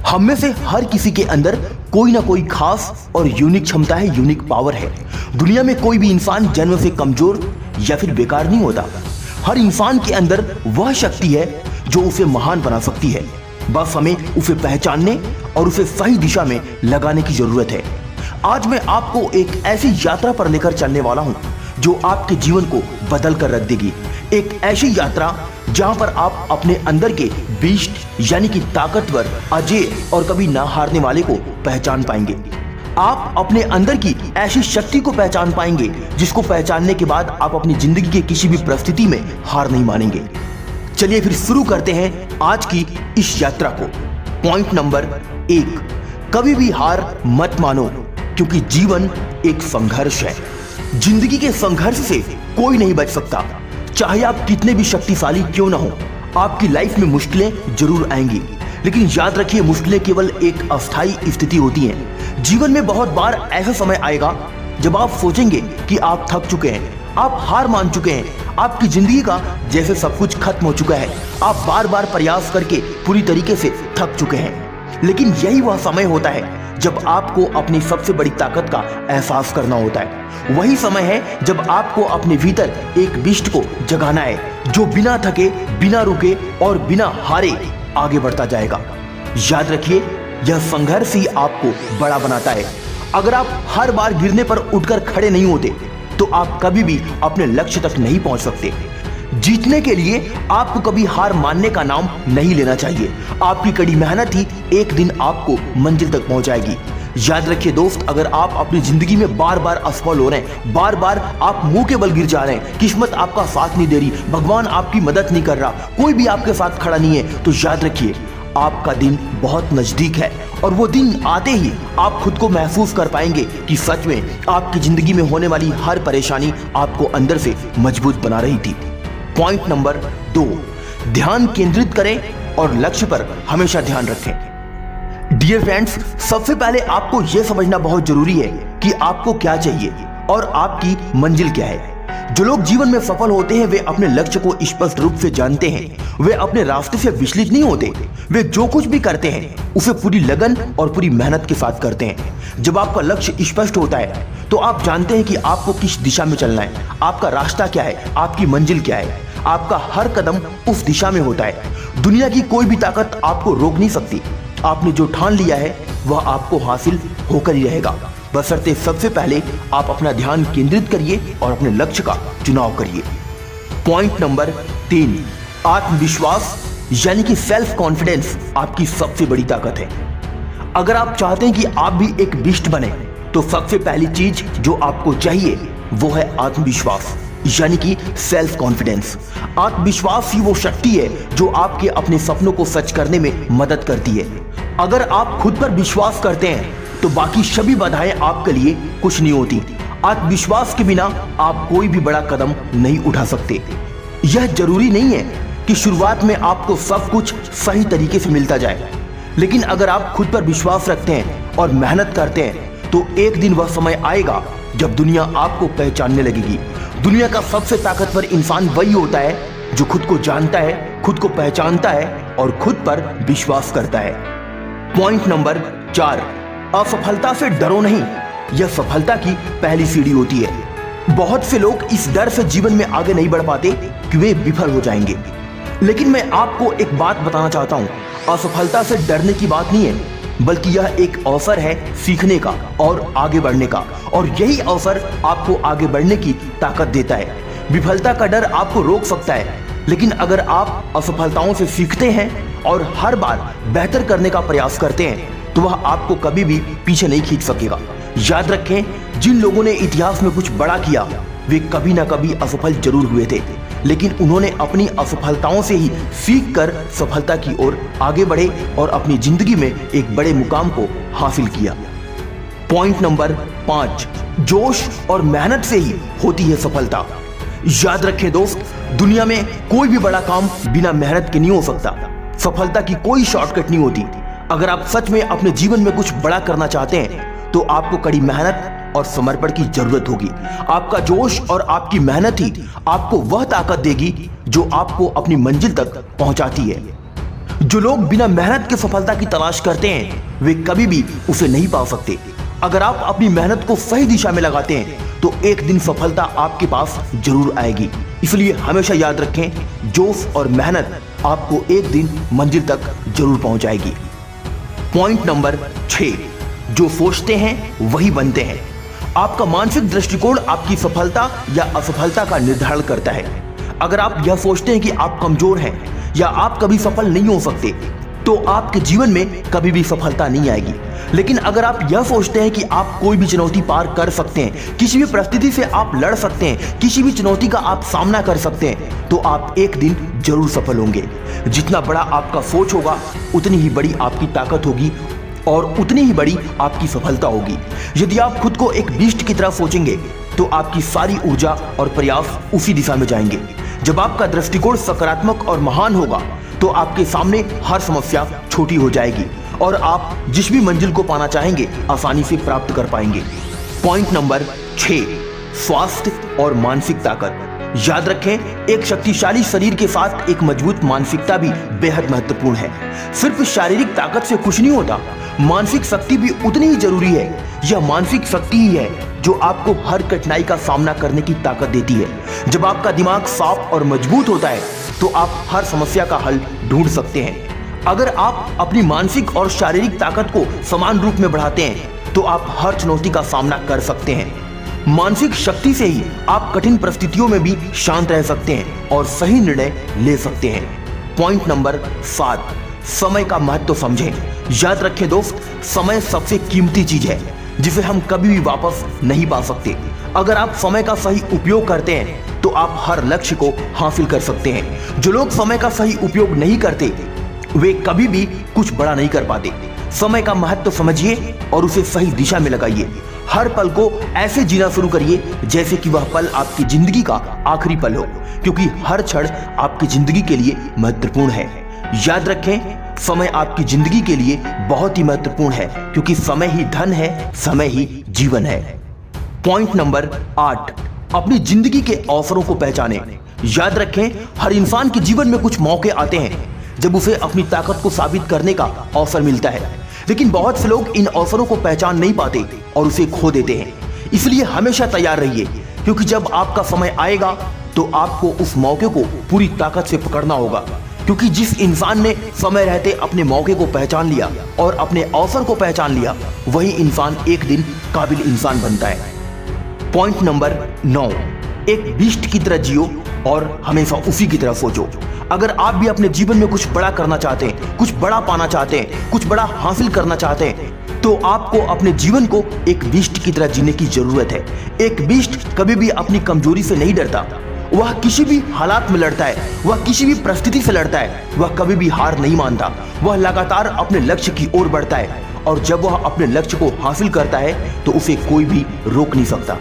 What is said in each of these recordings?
हम में से हर किसी के अंदर कोई ना कोई खास और यूनिक क्षमता है, यूनिक पावर है। दुनिया में कोई भी इंसान जन्म से कमजोर या फिर बेकार नहीं होता। हर इंसान के अंदर वह शक्ति है जो उसे महान बना सकती है। बस हमें उसे पहचानने और उसे सही दिशा में लगाने की जरूरत है। आज मैं आपको एक ऐसी यात्रा पर लेकर चलने वाला हूं जो आपके जीवन को बदल कर रख देगी। एक ऐसी यात्रा जहां पर आप अपने अंदर के बीस्ट यानी कि ताकतवर, अजेय और कभी ना हारने वाले को पहचान पाएंगे। आप अपने अंदर की ऐसी शक्ति को पहचान पाएंगे जिसको पहचानने के बाद आप अपनी जिंदगी के किसी भी परिस्थिति में हार नहीं मानेंगे। चलिए फिर शुरू करते हैं आज की इस यात्रा को। पॉइंट नंबर 1, कभी भी हार मत मानो, क्योंकि जीवन एक संघर्ष है। जिंदगी के संघर्ष से कोई नहीं बच सकता। चाहे आप कितने भी शक्तिशाली क्यों ना हो, आपकी लाइफ में मुश्किलें जरूर आएंगी, लेकिन याद रखिए मुश्किलें केवल एक अस्थायी स्थिति होती हैं। जीवन में बहुत बार ऐसा समय आएगा जब आप सोचेंगे कि आप थक चुके हैं, आप हार मान चुके हैं, आपकी जिंदगी का जैसे सब कुछ खत्म हो चुका है। आप बार बार प्रयास करके पूरी तरीके से थक चुके हैं। लेकिन यही वह समय होता है जब आपको अपनी सबसे बड़ी ताकत का एहसास करना होता है। वही समय है जब आपको अपने भीतर एक बिस्ट को जगाना है जो बिना थके, बिना रुके और बिना हारे आगे बढ़ता जाएगा। याद रखिए, यह संघर्ष ही आपको बड़ा बनाता है। अगर आप हर बार गिरने पर उठकर खड़े नहीं होते तो आप कभी भी अपने लक्ष्य तक नहीं पहुंच सकते। जीतने के लिए आपको कभी हार मानने का नाम नहीं लेना चाहिए। आपकी कड़ी मेहनत ही एक दिन आपको मंजिल तक पहुंचाएगी। याद रखिए दोस्त, अगर आप अपनी जिंदगी में बार बार असफल हो रहे हैं, बार बार आप मुंह के बल गिर जा रहे हैं, किस्मत आपका साथ नहीं दे रही, भगवान आपकी मदद नहीं कर रहा, कोई भी आपके साथ खड़ा नहीं है, तो याद रखिए आपका दिन बहुत नजदीक है। और वो दिन आते ही आप खुद को महसूस कर पाएंगे कि सच में आपकी जिंदगी में होने वाली हर परेशानी आपको अंदर से मजबूत बना रही थी। पॉइंट नंबर 2, ध्यान केंद्रित करें और लक्ष्य पर हमेशा ध्यान रखें। डियर फ्रेंड्स, सबसे पहले आपको यह समझना बहुत जरूरी है कि आपको क्या चाहिए और आपकी मंजिल क्या है। जो लोग जीवन में सफल होते हैं वे अपने लक्ष्य को स्पष्ट रूप से जानते हैं। वे अपने रास्ते से विचलित नहीं होते। वे जो कुछ भी करते हैं उसे पूरी लगन और पूरी मेहनत के साथ करते हैं। जब आपका लक्ष्य स्पष्ट होता है तो आप जानते हैं कि आपको किस दिशा में चलना है, आपका रास्ता क्या है, आपकी मंजिल क्या है। आपका हर कदम उस दिशा में होता है। दुनिया की कोई भी ताकत आपको रोक नहीं सकती। आपने जो ठान लिया है वह आपको हासिल होकर ही रहेगा। बशर्ते सबसे पहले आप अपना ध्यान केंद्रित करिए और अपने लक्ष्य का चुनाव करिए। पॉइंट नंबर 3, आत्मविश्वास यानी कि सेल्फ कॉन्फिडेंस आपकी सबसे बड़ी ताकत है। अगर आप चाहते हैं कि आप भी एक बिस्ट बने तो सबसे पहली चीज जो आपको चाहिए वो है आत्मविश्वास यानी कि सेल्फ कॉन्फिडेंस। आत्मविश्वास ही वो शक्ति है जो आपके अपने सपनों को सच करने में मदद करती है। अगर आप खुद पर विश्वास करते हैं तो बाकी सभी बाधाएं आपके लिए कुछ नहीं होती। आत्मविश्वास के बिना आप कोई भी बड़ा कदम नहीं उठा सकते। यह जरूरी नहीं है कि शुरुआत में आपको सब कुछ सही तरीके से मिलता जाए, लेकिन अगर आप खुद पर विश्वास रखते हैं और मेहनत करते हैं तो एक दिन वह समय आएगा जब दुनिया आपको पहचानने लगेगी। दुनिया का सबसे ताकतवर इंसान वही होता है जो खुद को जानता है, खुद को पहचानता है और खुद पर विश्वास करता है। पॉइंट नंबर 4, असफलता से डरो नहीं, यह सफलता की पहली सीढ़ी होती है। बहुत से लोग इस डर से जीवन में आगे नहीं बढ़ पाते कि वे विफल हो जाएंगे, लेकिन मैं आपको एक बात बताना चाहता हूं, असफलता से डरने की बात नहीं है, बल्कि यह एक अवसर है सीखने का और आगे बढ़ने का, और यही अवसर आपको आगे बढ़ने की ताकत देता है। विफलता का डर आपको रोक सकता है, लेकिन अगर आप असफलताओं से सीखते हैं और हर बार बेहतर करने का प्रयास करते हैं तो वह आपको कभी भी पीछे नहीं खींच सकेगा। याद रखें, जिन लोगों ने इतिहास में कुछ बड़ा किया वे कभी ना कभी असफल जरूर हुए थे, लेकिन उन्होंने अपनी असफलताओं से ही सीख कर सफलता की ओर आगे बढ़े और अपनी जिंदगी में एक बड़े मुकाम को हासिल किया। पॉइंट नंबर 5, जोश और मेहनत से ही होती है सफलता। याद रखें दोस्त, दुनिया में कोई भी बड़ा काम बिना मेहनत के नहीं हो सकता। सफलता की कोई शॉर्टकट नहीं होती। अगर आप सच में अपने जीवन में कुछ बड़ा करना चाहते हैं तो आपको कड़ी मेहनत और समर्पण की जरूरत होगी। आपका जोश और आपकी मेहनत ही आपको वह ताकत देगी जो आपको अपनी मंजिल तक पहुंचाती है। जो लोग बिना मेहनत के सफलता की तलाश करते हैं वे कभी भी उसे नहीं पा सकते। अगर आप अपनी मेहनत को सही दिशा में लगाते हैं तो एक दिन सफलता आपके पास जरूर आएगी। इसलिए हमेशा याद रखें, जोश और मेहनत आपको एक दिन मंजिल तक जरूर पहुंचाएगी। पॉइंट नंबर 6, जो सोचते हैं वही बनते हैं। आपका मानसिक दृष्टिकोण आपकी सफलता या असफलता का निर्धारण करता है। अगर आप यह सोचते हैं कि आप कमजोर हैं या आप कभी सफल नहीं हो सकते तो आपके जीवन में कभी भी सफलता नहीं आएगी। लेकिन अगर आप यह सोचते हैं कि आप कोई भी चुनौती पार कर सकते हैं, किसी भी परिस्थिति से आप लड़ सकते हैं, किसी भी चुनौती का आप सामना कर सकते हैं, तो आप एक दिन जरूर सफल होंगे। जितना बड़ा आपका सोच होगा उतनी ही बड़ी आपकी ताकत होगी और उतनी ही बड़ी आपकी सफलता होगी। यदि आप खुद को एक बीस्ट की तरह सोचेंगे तो आपकी सारी ऊर्जा और प्रयास उसी दिशा में जाएंगे। जब आपका दृष्टिकोण सकारात्मक और महान होगा तो आपके सामने हर समस्या छोटी हो जाएगी और आप जिस भी मंजिल को पाना चाहेंगे आसानी से प्राप्त कर पाएंगे। पॉइंट नंबर 6, स्वास्थ्य और मानसिक ताकत। याद रखें, एक शक्तिशाली शरीर के साथ एक मजबूत मानसिकता भी बेहद महत्वपूर्ण है। सिर्फ शारीरिक ताकत से कुछ नहीं होता, मानसिक शक्ति भी उतनी ही जरूरी है। यह मानसिक शक्ति ही है जो आपको हर कठिनाई का सामना करने की ताकत देती है। जब आपका दिमाग साफ और मजबूत होता है तो आप हर समस्या का हल ढूंढ सकते हैं। अगर आप अपनी मानसिक और शारीरिक ताकत को समान रूप में बढ़ाते हैं तो आप हर चुनौती का सामना कर सकते हैं। मानसिक शक्ति से ही आप कठिन परिस्थितियों में भी शांत रह सकते हैं और सही निर्णय ले सकते हैं। पॉइंट नंबर 7, समय का महत्व समझें। याद रखें दोस्त, समय सबसे कीमती चीज है जिसे हम कभी भी वापस नहीं पा सकते। अगर आप समय का सही उपयोग करते हैं तो आप हर लक्ष्य को हासिल कर सकते हैं। जो लोग समय का सही उपयोग नहीं करते वे कभी भी कुछ बड़ा नहीं कर पाते। समय का महत्व समझिए और उसे सही दिशा में लगाइए। हर पल को ऐसे जीना शुरू करिए जैसे कि वह पल आपकी जिंदगी का आखिरी पल हो, क्योंकि हर क्षण आपकी जिंदगी के लिए महत्वपूर्ण है। याद रखें, समय आपकी जिंदगी के लिए बहुत ही महत्वपूर्ण है, क्योंकि समय ही धन है, समय ही जीवन है। पॉइंट नंबर 8, अपनी जिंदगी के अवसरों को पहचानें। याद रखें, हर इंसान के जीवन में कुछ मौके आते हैं जब उसे अपनी ताकत को साबित करने का अवसर मिलता है, लेकिन बहुत से लोग इन अवसरों को पहचान नहीं पाते और उसे खो देते हैं। इसलिए हमेशा तैयार रहिए, क्योंकि जब आपका समय आएगा तो आपको उस मौके को पूरी ताकत से पकड़ना होगा। क्योंकि जिस इंसान ने समय रहते अपने मौके को पहचान लिया और अपने अवसर को पहचान लिया, वही इंसान एक दिन काबिल इंसान बनता है। पॉइंट नंबर 9, एक बीस्ट की तरह जियो और हमेशा उसी की तरह सोचो। अगर आप भी अपने जीवन में कुछ बड़ा करना चाहते हैं, कुछ बड़ा पाना चाहते हैं, कुछ बड़ा हासिल करना चाहते हैं, तो आपको अपने जीवन को एक बीस्ट की तरह जीने की जरूरत है। एक बीस्ट कभी भी अपनी कमजोरी से नहीं डरता, वह किसी भी हालात में लड़ता है, वह किसी भी परिस्थिति से लड़ता है, वह कभी भी हार नहीं मानता, वह लगातार अपने लक्ष्य की ओर बढ़ता है और जब वह अपने लक्ष्य को हासिल करता है तो उसे कोई भी रोक नहीं सकता।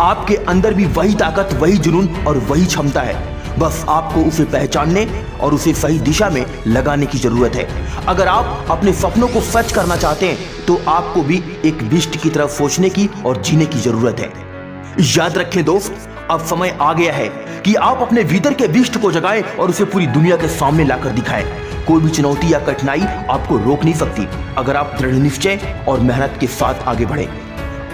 आपके अंदर भी वही ताकत, वही जुनून और वही क्षमता है, बस आपको उसे पहचानने और उसे सही दिशा में लगाने की जरूरत है। अगर आप अपने सपनों को सच करना चाहते हैं तो आपको भी एक बीस्ट की तरह सोचने की और जीने की जरूरत है। याद रखें दोस्त, अब समय आ गया है कि आप अपने भीतर के बीस्ट को जगाएं और उसे पूरी दुनिया के सामने लाकर दिखाएं। कोई भी चुनौती या कठिनाई आपको रोक नहीं सकती अगर आप दृढ़ निश्चय और मेहनत के साथ आगे बढ़ें।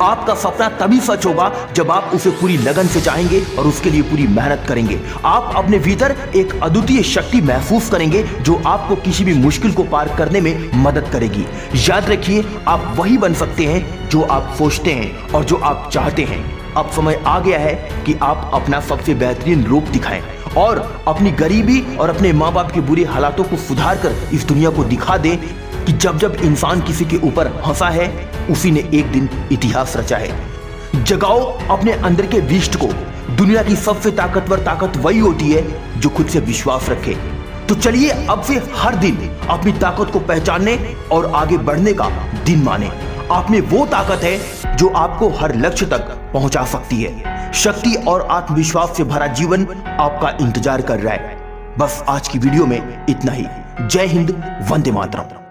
आपका सपना तभी सच होगा जब आप उसे पूरी लगन से चाहेंगे और उसके लिए पूरी मेहनत करेंगे। आप अपने भीतर एक अद्वितीय शक्ति महसूस करेंगे जो आपको किसी भी मुश्किल को पार करने में मदद करेगी। याद रखिए, आप वही बन सकते हैं जो आप सोचते हैं और जो आप चाहते हैं। अब समय आ गया है कि आप अपना सबसे बेहतरीन रूप दिखाएं और अपनी गरीबी और अपने माँ बाप के बुरे हालातों को सुधार कर इस दुनिया को दिखा दें कि जब जब इंसान किसी के ऊपर हंसा है उसी ने एक दिन इतिहास रचा है। जगाओ अपने अंदर के बीस्ट को। दुनिया की सबसे ताकतवर ताकत वही होती है जो खुद से विश्वास रखे। तो चलिए अब से हर दिन अपनी ताकत को पहचानने और आगे बढ़ने का दिन माने। आप में वो ताकत है जो आपको हर लक्ष्य तक पहुंचा सकती है। शक्ति और आत्मविश्वास से भरा जीवन आपका इंतजार कर रहा है। बस आज की वीडियो में इतना ही। जय हिंद, वंदे मातरम।